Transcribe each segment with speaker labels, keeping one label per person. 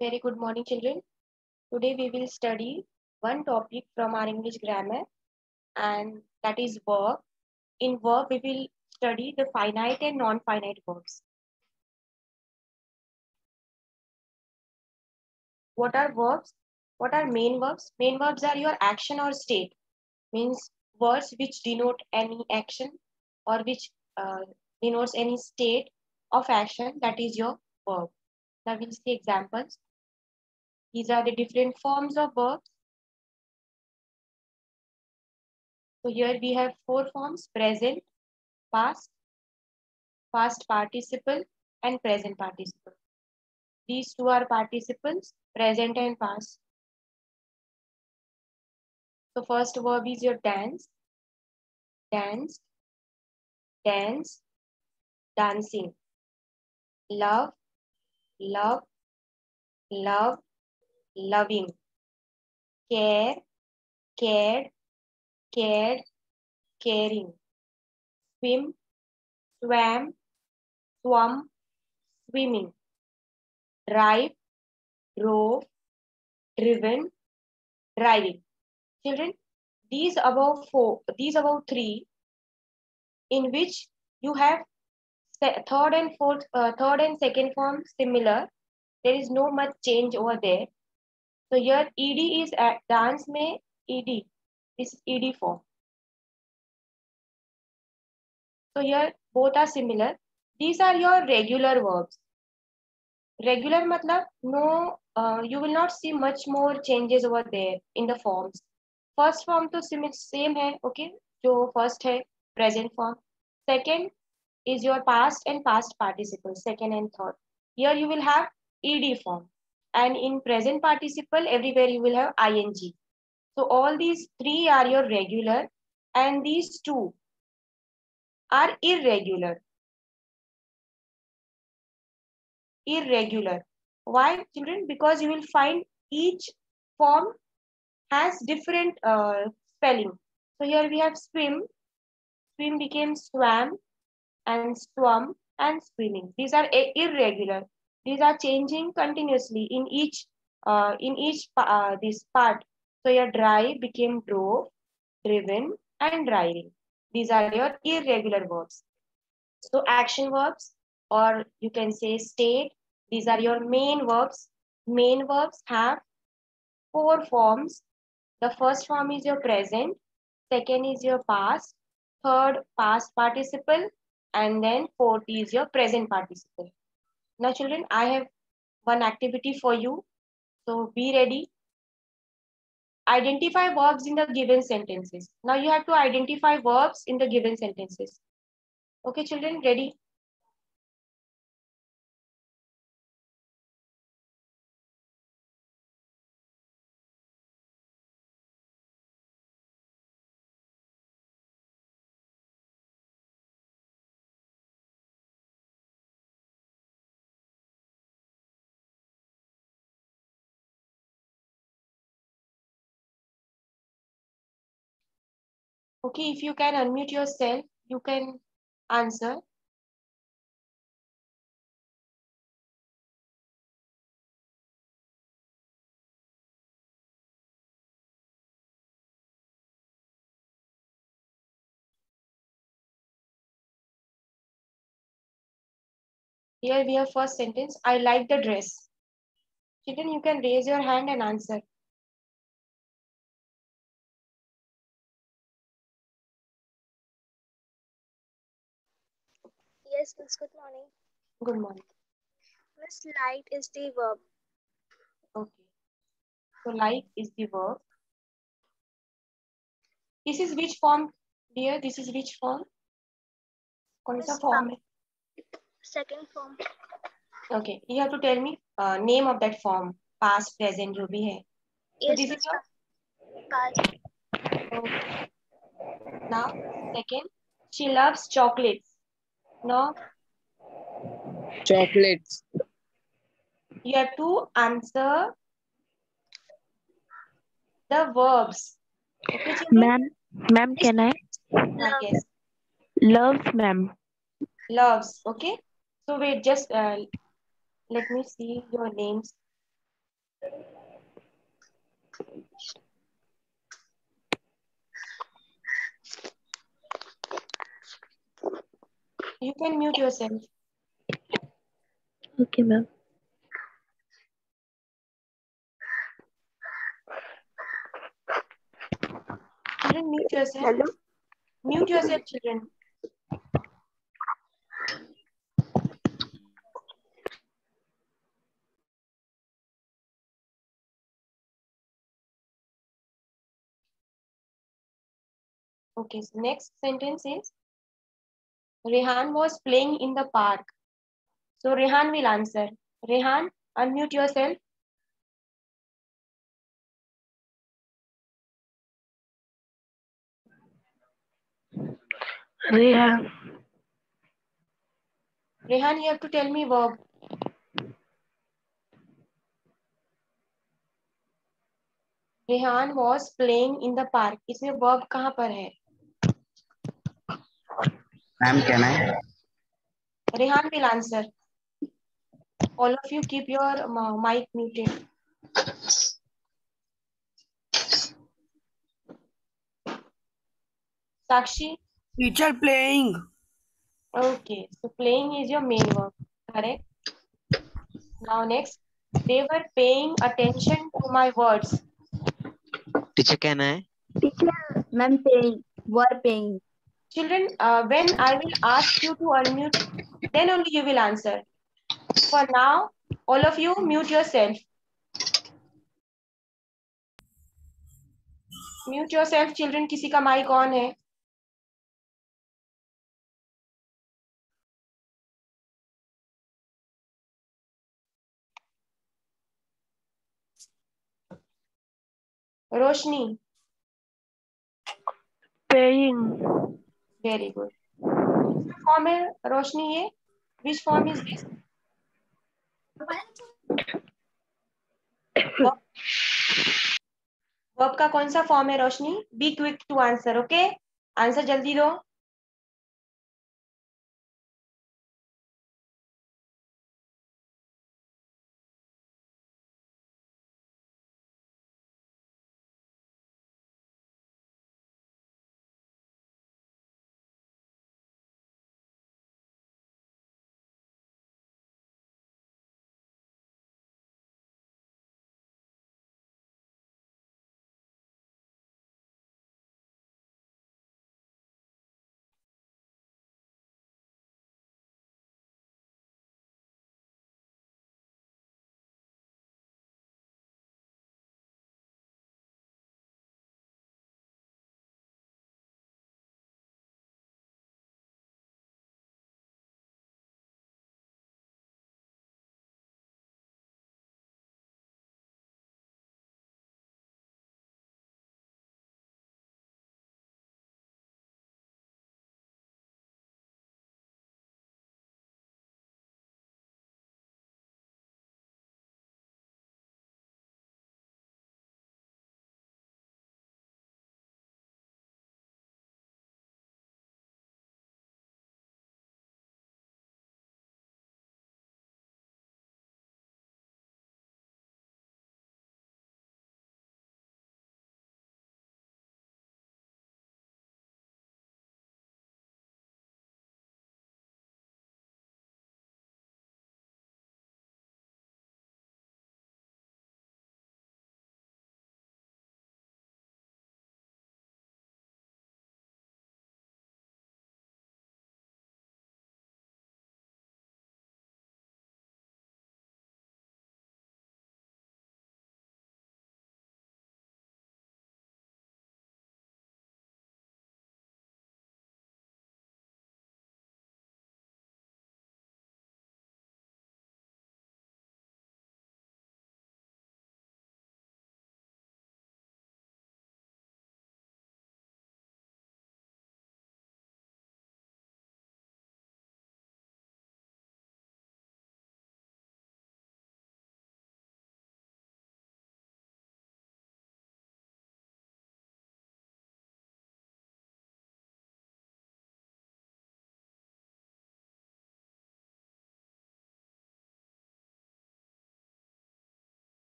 Speaker 1: Very good morning, children. Today we will study one topic from our English grammar, and that is verb. In verb, we will study the finite and non-finite verbs. What are verbs? What are main verbs? Main verbs are your action or state, means words which denote any action or which denotes any state of action. That is your verb. Now we'll see examples. These are the different forms of verbs. So here we have four forms: present, past, past participle, and present participle. These two are participles, present and past. So first verb is your dance, dance, dance, dancing. Love, love, love, loving. Care, cared, cared, caring. Swim, swam, swum, swimming. Drive, drove, driven, driving. Children, these above three, in which you have third and second form similar. There is no much change over there. So here ed is at dance mein ed. This is ed form. So here both are similar. These are your regular verbs. Regular matlab no, you will not see much more changes over there in the forms. First form तो same है, okay? जो first है present form. Second is your past and past participle, second and third. Here you will have ed form, and in present participle everywhere you will have ing. So all these three are your regular, and these two are irregular. Irregular. Why, children? Because you will find each form has different spelling. So here we have swim, swim became swam, and swum, and swimming. These are irregular. These are changing continuously in each this part. So your drive became drove, driven, and driving. These are your irregular verbs. So action verbs, or you can say state. These are your main verbs. Main verbs have four forms. The first form is your present, second is your past, third past participle, and then fourth is your present participle. Now children, I have one activity for you. So be ready. Identify verbs in the given sentences. Now you have to identify verbs in the given sentences. Okay children, ready? Okay, if you can unmute yourself, you can answer. Here we have first sentence. I like the dress. Children, you can raise your hand and answer.
Speaker 2: Yes, Miss. Good morning.
Speaker 1: Good morning.
Speaker 2: Miss, light is the verb.
Speaker 1: Okay. So like is the verb. This is which form, dear? This is which form? कौन सा
Speaker 2: Miss,
Speaker 1: form है?
Speaker 2: second form.
Speaker 1: Okay. You have to tell me name of that form. Past, present, जो भी है. So
Speaker 2: Yes,
Speaker 1: this is
Speaker 2: Miss.
Speaker 1: your.
Speaker 2: Past.
Speaker 1: Okay. Now second. She loves chocolates. No.
Speaker 3: Chocolates.
Speaker 1: You have to answer the verbs. Okay, children?
Speaker 4: Ma'am, can I?
Speaker 2: Love.
Speaker 1: Yes.
Speaker 4: Loves, ma'am.
Speaker 1: Loves. Okay. So wait, just let me see your names. You can mute yourself.
Speaker 4: Okay, ma'am.
Speaker 1: Children, mute yourself.
Speaker 2: Hello.
Speaker 1: Mute yourself, children. Okay, so next sentence is Rehan was playing in the park. So Rehan will answer. Rehan, unmute yourself.
Speaker 4: Rehan.
Speaker 1: Rehan, you have to tell me verb. Rehan was playing in the park. इसमें verb कहाँ पर है?
Speaker 3: Ma'am, can I?
Speaker 1: Rehan will answer. All of you keep your mic muted. Sakshi?
Speaker 5: Teacher playing.
Speaker 1: Okay, so playing is your main verb. Correct? Now next, they were paying attention to my words.
Speaker 3: Teacher, can I?
Speaker 6: Teacher, ma'am paying, were paying.
Speaker 1: Children, when I will ask you to unmute, then only you will answer. For now, all of you mute yourself. Mute yourself, children. किसी का mic on है? Roshni.
Speaker 4: Paying.
Speaker 1: Very good. Form है रोशनी ये? Which form is this? Verb का कौन सा form है Roshni? Be quick to answer. Okay, answer जल्दी दो.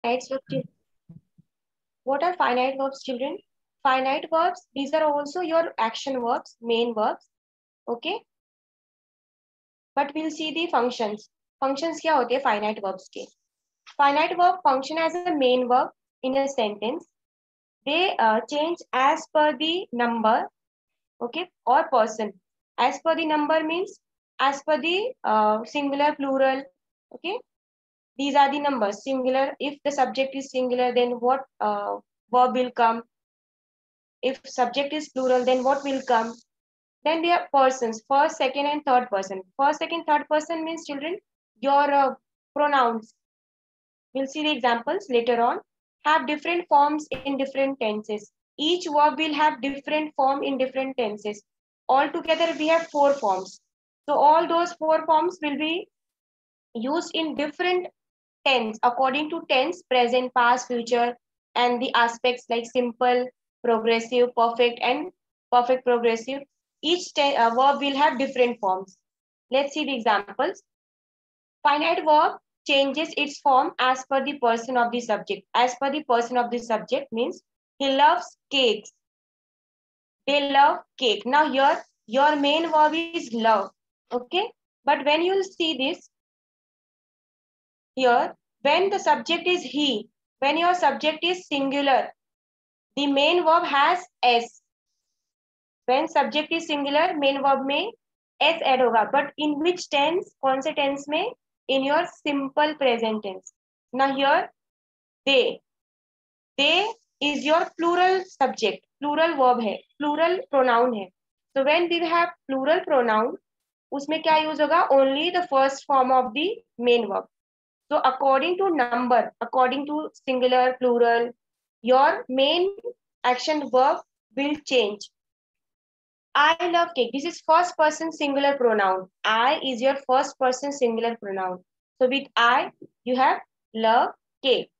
Speaker 1: Finite verbs. What are finite verbs, children? Finite verbs, these are also your action verbs, main verbs. Okay. But we'll see the functions. Functions क्या होते हैं finite verbs के? Finite verb function as a main verb in a sentence. They change as per the number, okay, or person. As per the number means as per the singular, plural, okay. These are the numbers. Singular, if the subject is singular, then what verb will come? If subject is plural, then what will come? Then they are persons, first, second, and third person. First, second, third person means, children, your pronouns. We'll see the examples later on. Have different forms in different tenses. Each verb will have different form in different tenses. Altogether, we have 4 forms. So all those 4 forms will be used in different tense according to tense, present, past, future, and the aspects like simple, progressive, perfect, and perfect progressive. Each verb will have different forms. Let's see the examples. Finite verb changes its form as per the person of the subject. As per the person of the subject means he loves cakes. They love cake. Now here, your main verb is love. Okay. But when you see this, here, when the subject is he, when your subject is singular, the main verb has S. When subject is singular, main verb में S add होगा. But in which tense? कौन से tense में? In your simple present tense. Now here, they. They is your plural subject. Plural verb है. Plural pronoun है. So when we have plural pronoun, उसमें क्या use होगा? Only the first form of the main verb. So according to number, according to singular, plural, your main action verb will change. I love cake. This is first person singular pronoun. I is your first person singular pronoun. So with I, you have love cake.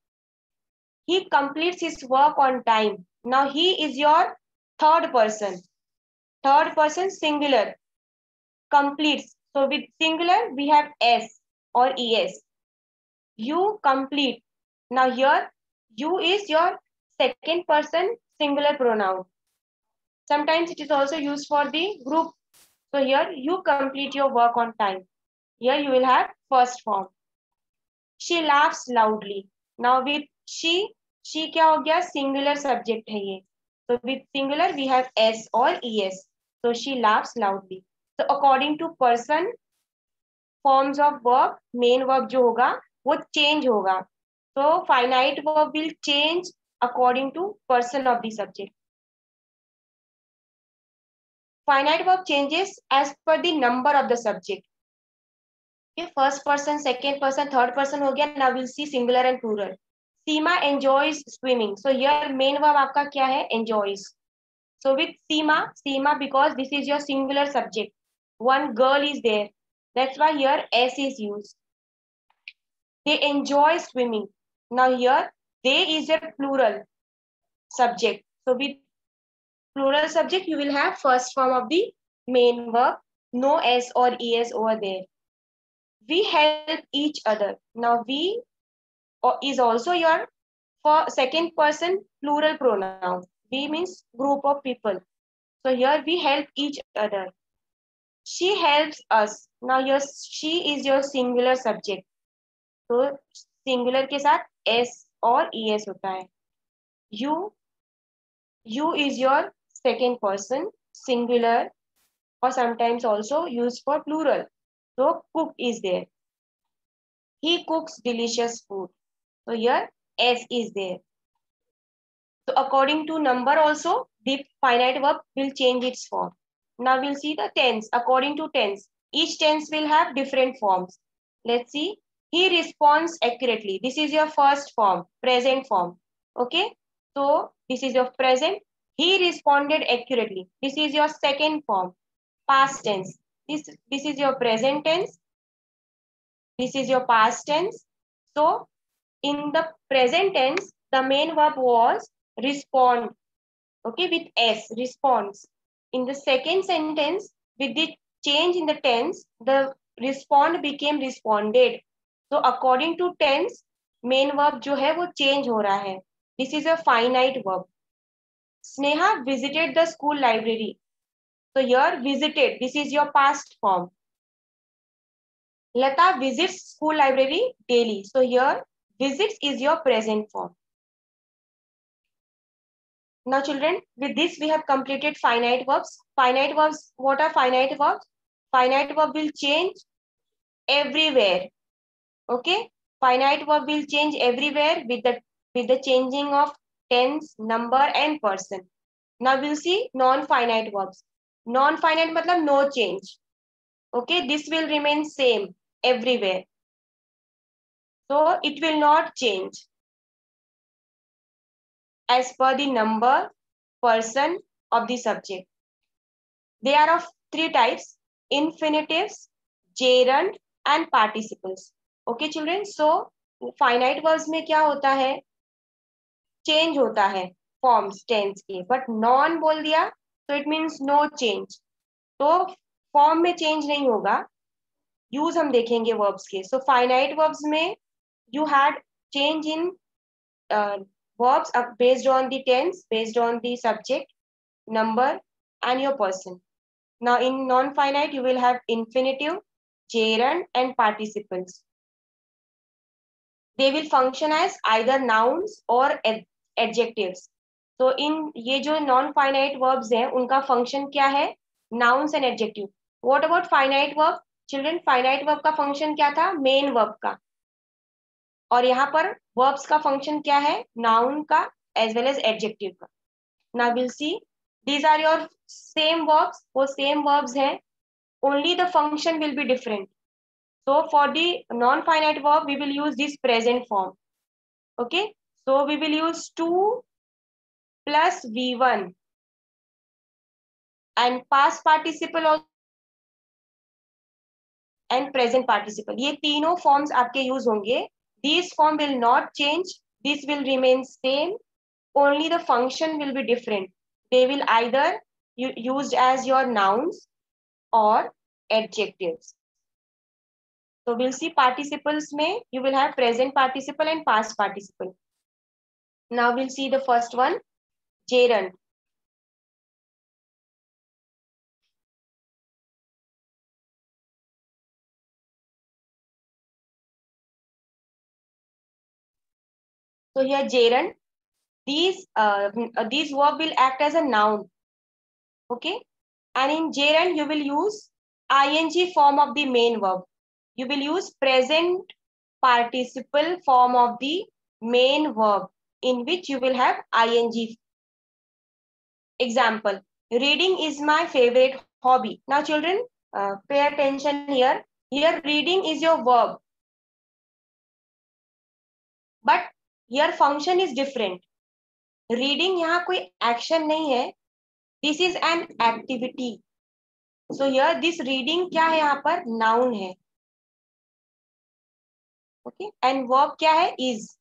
Speaker 1: He completes his work on time. Now he is your third person. Third person singular. Completes. So with singular, we have S or ES. You complete. Now here, you is your second person singular pronoun. Sometimes it is also used for the group. So here, you complete your work on time. Here you will have first form. She laughs loudly. Now with she क्या हो गया? Singular subject है ये. So with singular, we have S or ES. So she laughs loudly. So according to person, forms of verb, main verb जो होगा, वो change होगा. So finite verb will change according to person of the subject. Finite verb changes as per the number of the subject. Okay, first person, second person, third person हो गया. Now we'll see singular and plural. Seema enjoys swimming. So here main verb आपका क्या है? Enjoys. So with Seema because this is your singular subject. One girl is there. That's why here S is used. They enjoy swimming. Now here they is your plural subject. So with plural subject, you will have first form of the main verb, no S or ES over there. We help each other. Now we is also your second person plural pronoun. We means group of people. So here we help each other. She helps us. Now here she is your singular subject. So singular के साथ S और ES होता है. You is your second person singular or sometimes also used for plural. So cook is there. He cooks delicious food. So here S is there. So according to number also, the finite verb will change its form. Now we'll see the tense. According to tense, each tense will have different forms. Let's see. He responds accurately. This is your first form, present form. Okay. So this is your present. He responded accurately. This is your second form, past tense. This is your present tense. This is your past tense. So in the present tense, the main verb was respond. Okay, with S, response. In the second sentence, with the change in the tense, the respond became responded. So according to tense, main verb जो है वो change हो रहा है. This is a finite verb. Sneha visited the school library. So here visited, this is your past form. Lata visits school library daily. So here visits is your present form. Now children, with this we have completed finite verbs. Finite verbs, what are finite verbs? Finite verb will change everywhere. Okay? Finite verb will change everywhere with the changing of tense, number and person. Now we'll see non-finite verbs. Non-finite matlab no change. Okay, this will remain same everywhere. So it will not change as per the number, person of the subject. They are of three types: infinitives, gerund and participles. Okay children, so finite verbs में क्या होता है? Change होता है forms tense के, but non बोल दिया तो इट मीन्स नो चेंज. तो फॉर्म में चेंज नहीं होगा. यूज हम देखेंगे वर्ब्स के. सो फाइनाइट वर्ब्स में you had change in verbs based on the tense, based on the subject, number and your person. Now in non-finite you will have infinitive, gerund and participles. They will function as either nouns or adjectives. So in ये जो non-finite verbs हैं उनका function क्या है? Nouns and adjective. What about finite verb? Children, finite verb का function क्या था? Main verb का. और यहाँ पर verbs का function क्या है? Noun का as well as adjective का. Now we'll see. These are your same verbs. वो same verbs हैं. Only the function will be different. So for the non-finite verb, we will use this present form. Okay. So we will use 2 plus V1 and past participle also and present participle. ये तीनों forms आपके use होंगे. These form will not change. This will remain same. Only the function will be different. They will either used as your nouns or adjectives. So we'll see participles में you will have present participle and past participle. Now we'll see the first one, gerund. So here gerund, these verb will act as a noun. Okay, and in gerund you will use ing form of the main verb. You will use present participle form of the main verb in which you will have ing. Example, reading is my favorite hobby. Now children, pay attention here. Here reading is your verb, but here function is different. Reading यहाँ कोई action नहीं है. This is an activity. So here this reading क्या है यहाँ पर? Noun है. Okay, and verb क्या है? Is.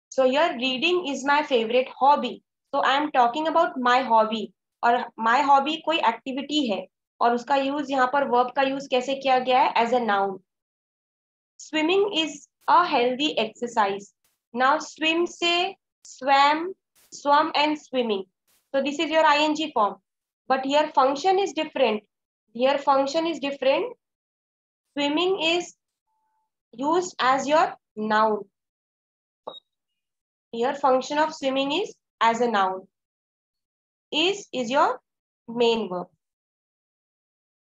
Speaker 1: So here reading is my favorite hobby. So I am talking about my hobby. और my hobby कोई activity है और उसका use यहाँ पर verb का use कैसे किया गया है? As a noun. Swimming is a healthy exercise. Now swim से swam, swum and swimming. So this is your ing form. But here function is different. Here function is different. Swimming is used as your noun. Here function of swimming is as a noun. Is your main verb.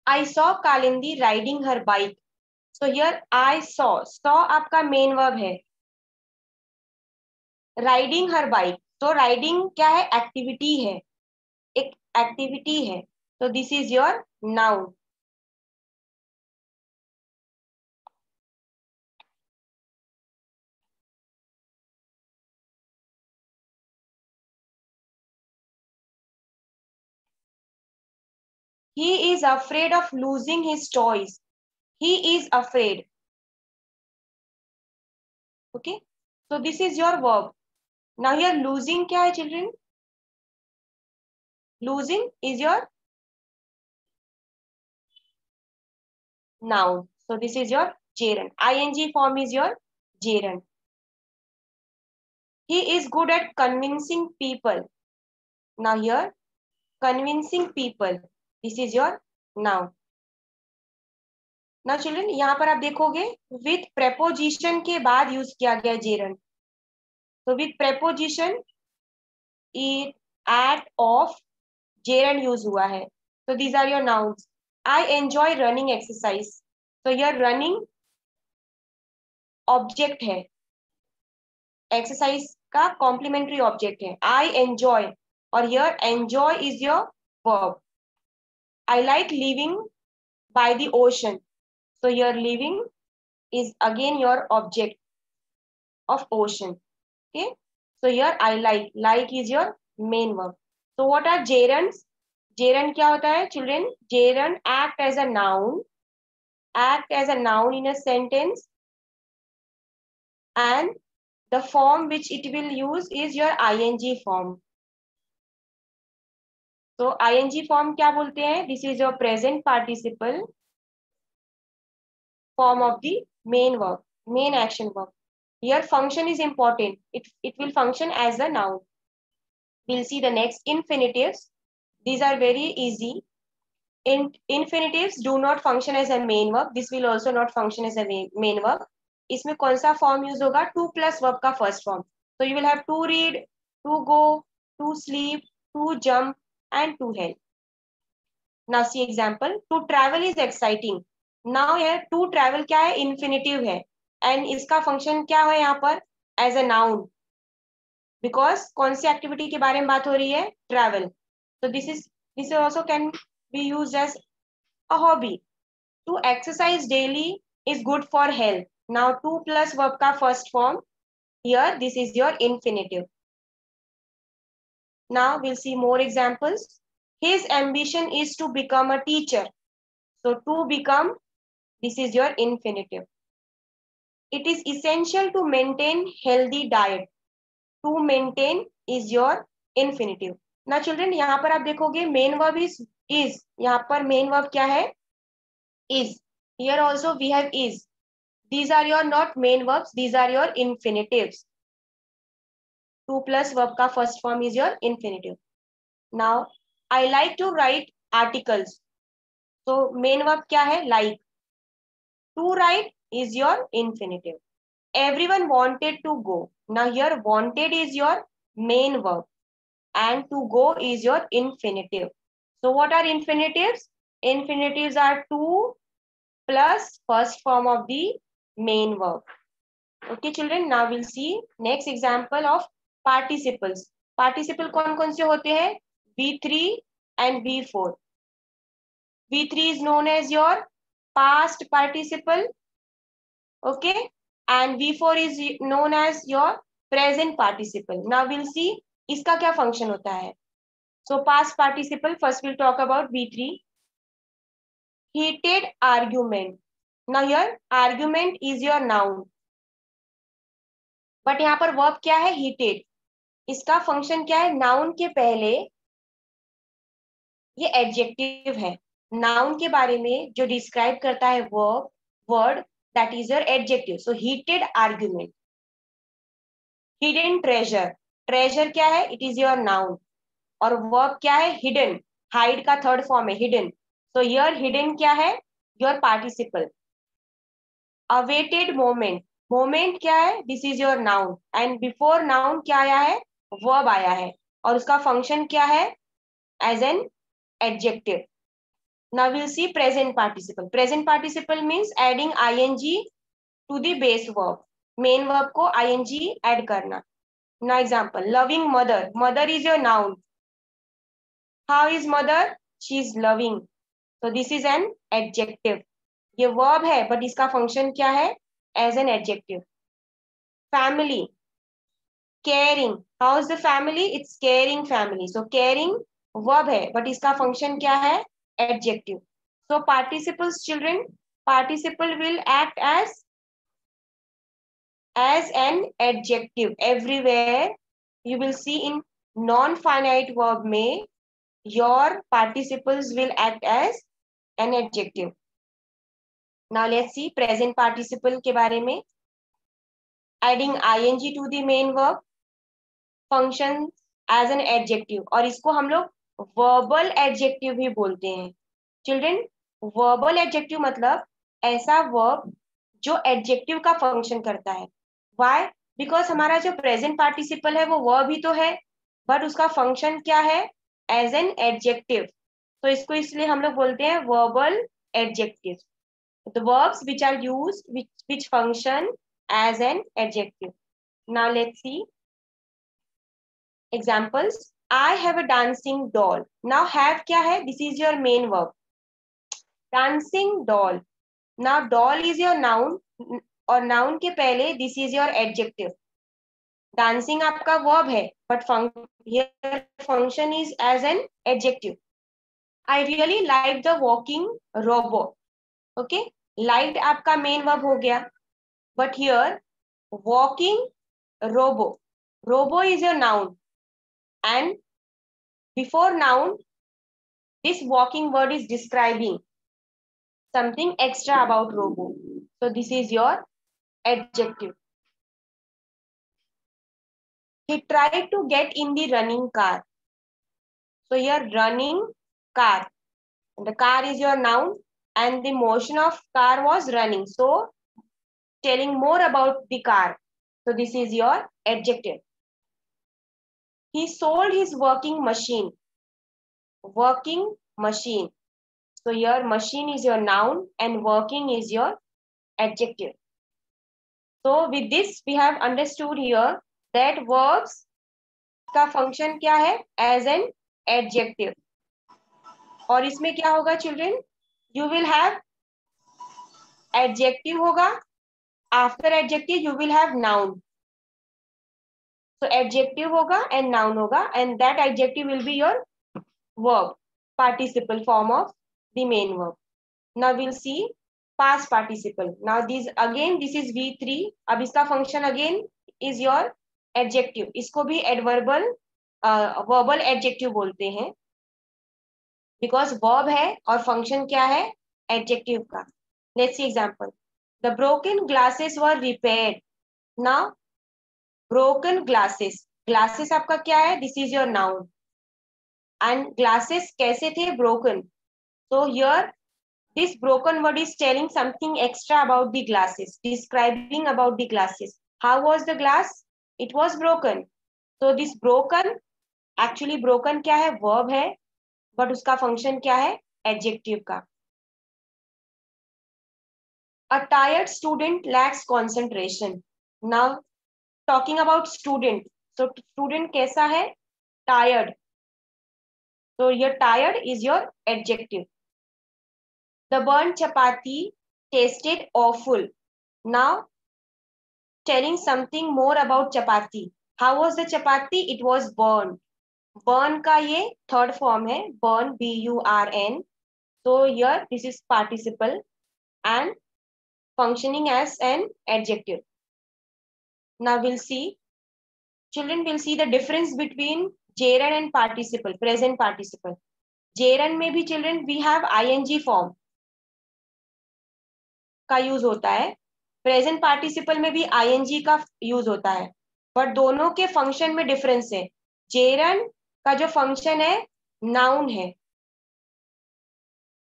Speaker 1: I saw Kalindi riding her bike. So here I saw. Saw आपका main verb है. Riding her bike. So riding क्या है? Activity है. एक activity है. So this is your noun. He is afraid of losing his toys. He is afraid. Okay. So this is your verb. Now here losing क्या है children? Losing is your noun. So this is your gerund. ing form is your Jaren. He is good at convincing people. Now here, convincing people. This is your noun. Now children, यहाँ पर आप देखोगे with preposition के बाद use किया गया gerund. तो with preposition it, at, of, gerund use हुआ है. So these are your nouns. I enjoy running exercise. So here running object है, एक्सरसाइज का कॉम्प्लीमेंट्री ऑब्जेक्ट है. आई एंजॉय और here enjoy is your verb. I like living by the ocean. So here living is again your object of ocean. Okay, so here I like is your main verb. So what are gerunds? Gerund क्या होता है children? Gerund act as a noun, act as a noun in a sentence, and the form which it will use is your ing form. So ing form क्या बोलते हैं? This is your present participle form of the main verb, main action verb. Here function is important. It will function as a noun. We'll see the next infinitives. These are very easy. Infinitives do not function as a main verb. This will also not function as a main verb. इसमें कौन सा form use होगा? Two plus verb का first form. So you will have to read, to go, to sleep, to jump, and to help. Now see example. To travel is exciting. Now here to travel क्या है? Infinitive है. And इसका function क्या है यहाँ पर? As a noun. Because कौन सी activity के बारे में बात हो रही है? Travel. So this also can be used as a hobby. To exercise daily is good for health. Now to plus verb का first form. Here this is your infinitive. Now we'll see more examples. His ambition is to become a teacher. So to become, this is your infinitive. It is essential to maintain healthy diet. To maintain is your infinitive. Now children, यहाँ पर आप देखोगे main verb is. यहाँ पर main verb क्या है? Is. Here also we have is. These are your not main verbs. These are your infinitives. To plus verb का first form is your infinitive. Now I like to write articles. So main verb क्या है? Like. To write is your infinitive. Everyone wanted to go. Now here wanted is your main verb and to go is your infinitive. So what are infinitives? Infinitives are to plus first form of the main verb. Okay children, now we'll see next example of participles. Participle कौन-कौन से होते हैं? V3 and V4. V3 is known as your past participle. Okay, and V4 is known as your present participle. Now we'll see इसका क्या function होता है. So past participle, first we'll talk about V3. Heated argument. Now here argument is your noun. But यहाँ पर verb क्या है? Heated. इसका function क्या है? Noun के पहले ये adjective है. Noun के बारे में जो describe करता है verb, word, that is your adjective. So heated argument. Hidden treasure. Treasure क्या है? It is your noun. और verb क्या है? Hidden. Hide का third form है hidden. So here hidden क्या है? Your participle. Awaited moment. Moment क्या है? This is your noun. And before noun क्या आया है? Verb आया है. और उसका function क्या है? As an adjective. Now we'll see present participle. Present participle means adding ing to the base verb. Main verb को ing add करना. Now example, loving mother. Mother is your noun. How is mother? She is loving. So this is an adjective. ये verb है, but इसका function क्या है? As an adjective. Family. Caring. How is the family? It's caring family. So caring verb है, but इसका function क्या है? Adjective. So participles, children, participle will act as an adjective. Everywhere you will see in non-finite verb में your participles will act as an adjective. Now let's see present participle के बारे में. Adding ING to the main verb, function as an adjective, और इसको हम लोग verbal adjective भी बोलते हैं। चिल्ड्रन, वर्बल एडजेक्टिव मतलब ऐसा वर्ब जो एडजेक्टिव का फंक्शन करता है। व्हाई? बिकॉज हमारा जो प्रेजेंट पार्टिसिपल है वो वर्ब ही तो है, बट उसका फंक्शन क्या है? As an adjective. तो इसको इसलिए हम लोग बोलते हैं verbal adjective, the verbs which are used which function as an adjective. Now let's see examples. I have a dancing doll. Now have क्या है? This is your main verb. Dancing doll. Now doll is your noun, और noun के पहले this is your adjective. Dancing आपका verb है, but here function is as an adjective. I really like the walking robot. Okay, liked आपका main verb हो गया, but here walking robo is your noun, and before noun this walking word is describing something extra about robo, so this is your adjective. He tried to get in the running car. So here running car, the car is your noun and the motion of car was running, so telling more about the car, so this is your adjective. He sold his working machine. Working machine. So here machine is your noun and working is your adjective. So with this we have understood here that verbs का function क्या है? As an adjective. और इसमें क्या होगा children? You will have adjective होगा, after adjective you will have noun. So adjective होगा and noun होगा, and that adjective will be your verb, participle form of the main verb. Now we'll see past participle. Now this is V3. अब इसका function again is your adjective. इसको भी adverbal verbal adjective बोलते हैं, because verb है और function क्या है? Adjective का. Let's see example. The broken glasses were repaired. Now broken glasses. Glasses आपका क्या है? This is your noun. And glasses कैसे थे? Broken. So here this broken word is telling something extra about the glasses, describing about the glasses. How was the glass? It was broken. So this broken, actually broken क्या है? Verb है, but उसका function क्या है? Adjective का. A tired student lacks concentration. Now talking about student. So student कैसा है? Tired. So your tired is your adjective. The burnt chapati tasted awful. Now telling something more about chapati. How was the chapati? It was burned. Burn का ये third form है. Burn, B-U-R-N. So here this is participle and functioning as an adjective. Now we'll see. Children will see the difference between gerund and participle, present participle. Gerund में भी children we have ing form का use होता है, present participle में भी ING का use होता है, बट दोनों के फंक्शन में डिफरेंस है. जेरन का जो फंक्शन है नाउन है,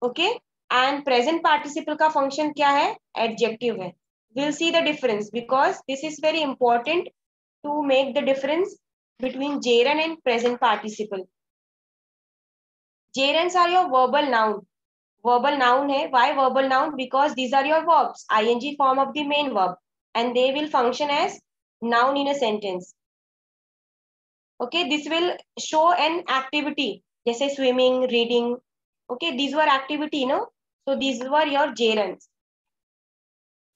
Speaker 1: ओके, एंड प्रेजेंट पार्टिसिपल का फंक्शन क्या है? एडजेक्टिव है. Will see the difference because this is very important to make the difference between gerund and present participle. Gerunds are your verbal noun. Verbal noun है. Why verbal noun? Because these are your verbs, ing form of the main verb, and they will function as noun in a sentence. Okay, this will show an activity, जैसे swimming, reading. Okay, these were activity, no? So these were your gerunds.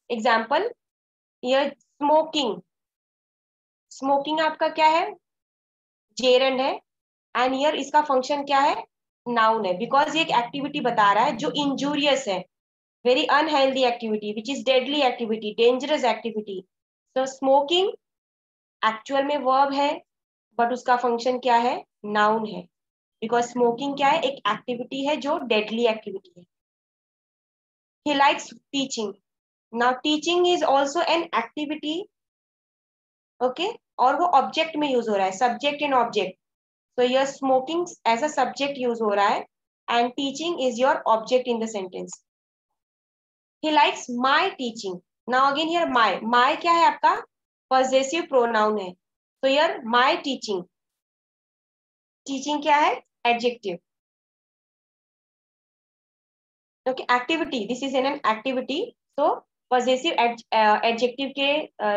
Speaker 1: Example, here smoking. Smoking आपका क्या है? gerund है, and here इसका function क्या है? Noun है, because ये एक एक्टिविटी बता रहा है जो इंजूरियस है, very unhealthy activity, which is deadly activity, dangerous activity. So smoking actual में वर्ब है, बट उसका फंक्शन क्या है? नाउन है, बिकॉज स्मोकिंग क्या है? एक एक्टिविटी है जो डेडली एक्टिविटी है. He likes teaching. Now teaching is also an activity okay, और वो ऑब्जेक्ट में यूज हो रहा है, subject in object. So your smoking as a subject use हो रहा है and teaching is your object in the sentence. He likes my teaching. Now again here my क्या है आपका possessive pronoun है. So here my teaching. Teaching क्या है? Adjective. Okay, activity. This is an activity. So possessive adjective के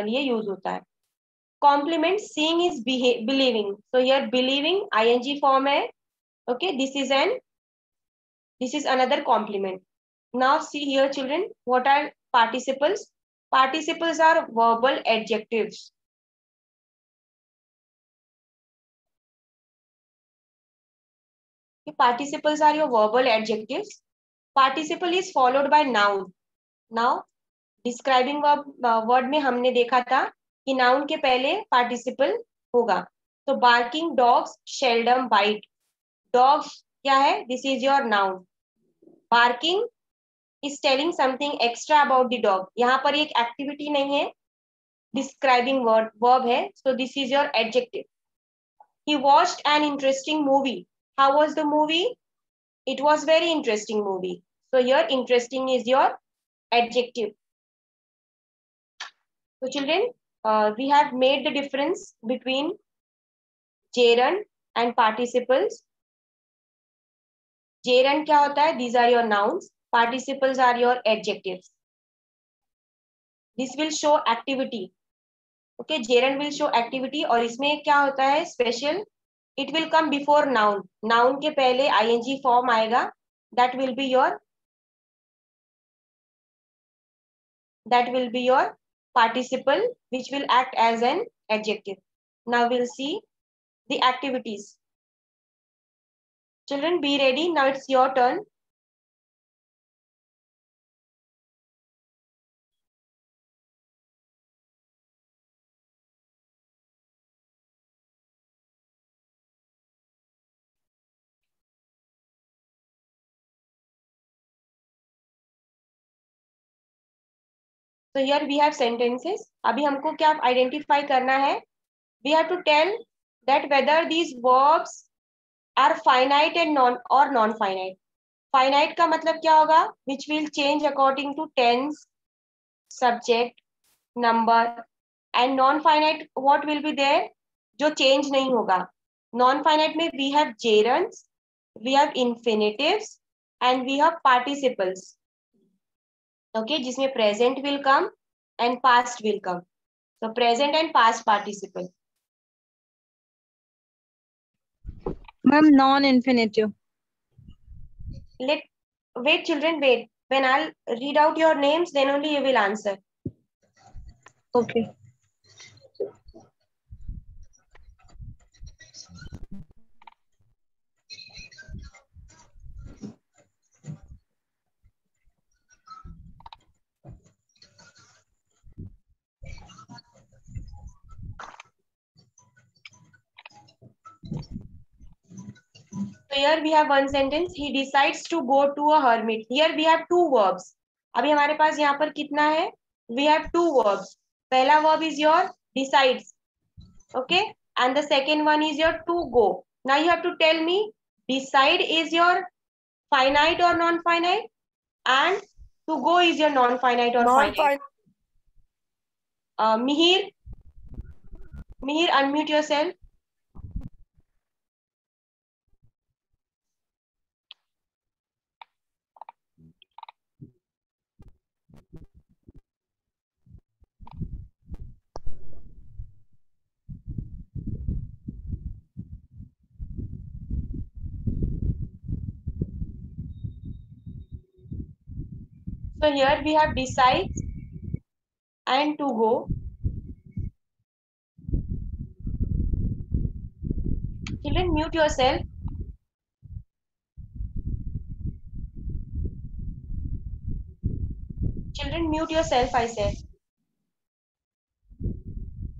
Speaker 1: लिए use होता है. Complement, seeing is believing. So here believing ing form है. Okay, this is another complement. Now see here children, what are participles? Participles are verbal adjectives. Okay, participles are your verbal adjectives. Participle is followed by noun. Now describing word में हमने देखा था कि noun के पहले participle होगा. तो barking dogs seldom bite. Dogs क्या है? This is your noun. Barking is telling something extra about the dog. यहाँ पर एक activity नहीं है, describing verb है. So this is your adjective. He watched an interesting movie. How was the movie? It was very interesting movie. So here interesting is your adjective. So children, we have made the difference between gerund and participles. Gerund क्या होता है? These are your nouns. Participles are your adjectives. This will show activity. Okay, gerund will show activity और इसमें क्या होता है special? It will come before noun. Noun के पहले ing form आएगा. That will be your participle, which will act as an adjective. Now we'll see the activities. Children, be ready. Now it's your turn. So here we have sentences. अभी हमको क्या identify करना है? We have to tell that whether these verbs are finite and non-finite. Finite का मतलब क्या होगा? Which will change according to tense, subject, number, and non-finite what will be there? जो change नहीं होगा. Non-finite में we have gerunds, we have infinitives, and we have participles. Okay, जिसमें present will come and past will come. So present and past participle.
Speaker 6: Ma'am, non-infinitive.
Speaker 1: Wait children, wait. When I'll read out your names, then only you will answer.
Speaker 6: Okay.
Speaker 1: So here we have one sentence. He decides to go to a hermit. Here we have two verbs. अभी हमारे पास यहाँ पर कितना है? We have two verbs. पहला verb is your decides. Okay. And the second one is your to go. Now you have to tell me decide is your finite or non-finite, and to go is your non-finite or finite. Mihir, unmute yourself. So here we have decides and to go. Children, mute yourself. Children, mute yourself, I said.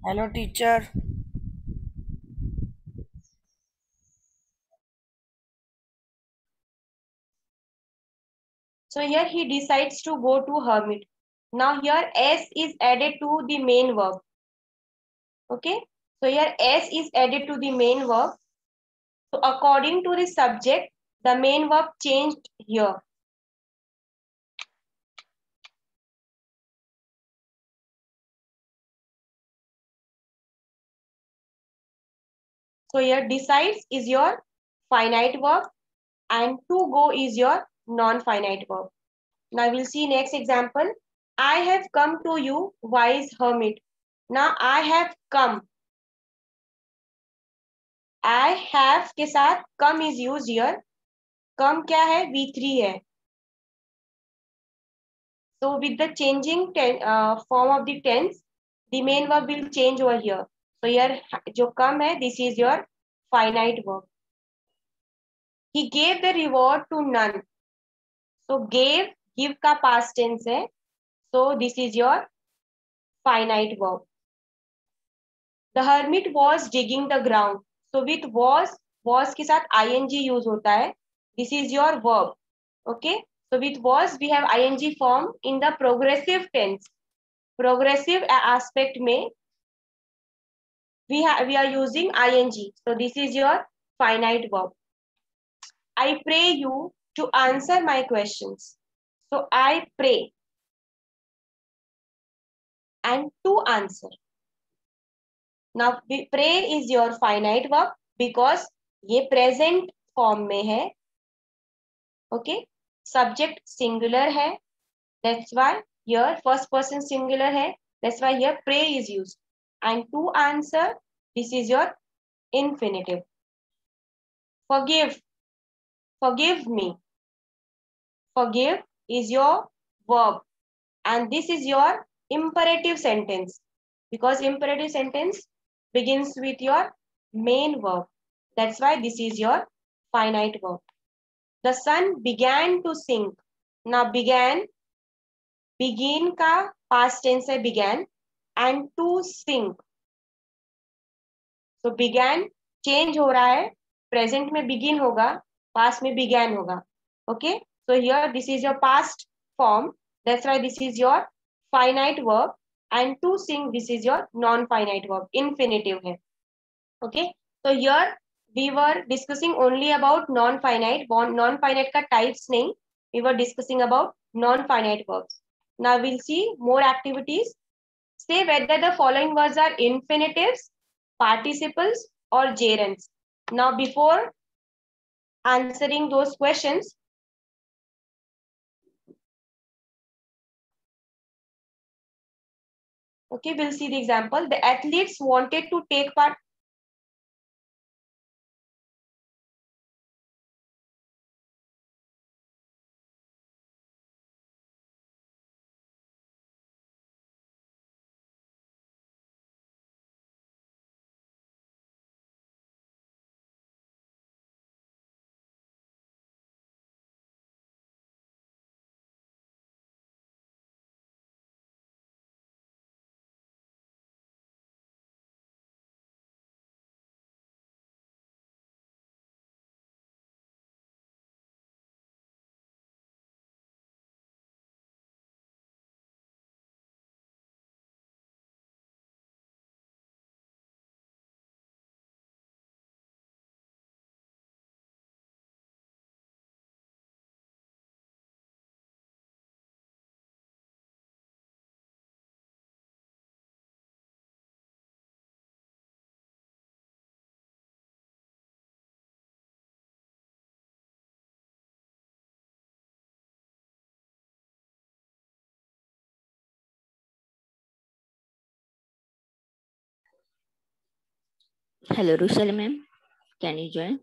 Speaker 5: Hello, teacher.
Speaker 1: So here he decides to go to hermit. Now here S is added to the main verb. Okay. So here S is added to the main verb. So according to the subject, the main verb changed here. So here decides is your finite verb and to go is your non-finite verb. Now we'll see next example. I have come to you, wise hermit. Now I have come. I have के साथ come is used here. Come क्या है? V3 है. So with the changing form of the tense, the main verb will change over here. So here जो come है, this is your finite verb. He gave the reward to none. So gave, give का past tense है. So this is your finite verb. The hermit was digging the ground. So with was के साथ ing use होता है. This is your verb. Okay. So with was we have ing form in the progressive tense. Progressive aspect में we are using ing. So this is your finite verb. I pray you to answer my questions. So I pray and to answer. Now pray is your finite verb because ये present form में है. Okay. Subject singular है. That's why here first person singular है. That's why here pray is used. And to answer, this is your infinitive. Forgive. Forgive me. Forgive is your verb. And this is your imperative sentence. Because imperative sentence begins with your main verb. That's why this is your finite verb. The sun began to sink. Now began, begin का past tense है began and to sink. So began change हो रहा है. Present में begin होगा, past में began होगा. Okay. So here this is your past form. That's why this is your finite verb. And to sing, this is your non-finite verb. Infinitive है. Okay. So here we were discussing only about non-finite. Non-finite का types नहीं. We were discussing about non-finite verbs. Now we'll see more activities. Say whether the following words are infinitives, participles, or gerunds. Now before answering those questions, okay, we'll see the example. The athletes wanted to take part.
Speaker 7: Hello, Rushal ma'am. Can you join?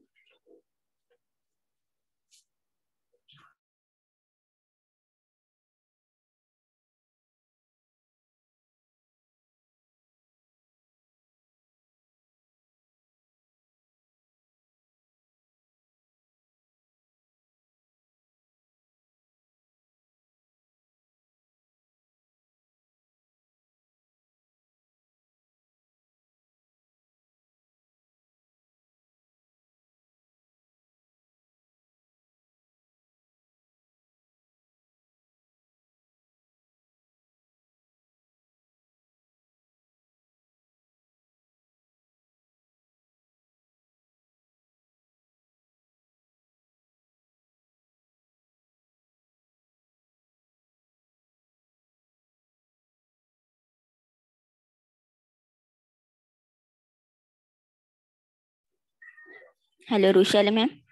Speaker 7: Hello, Rushali ma'am.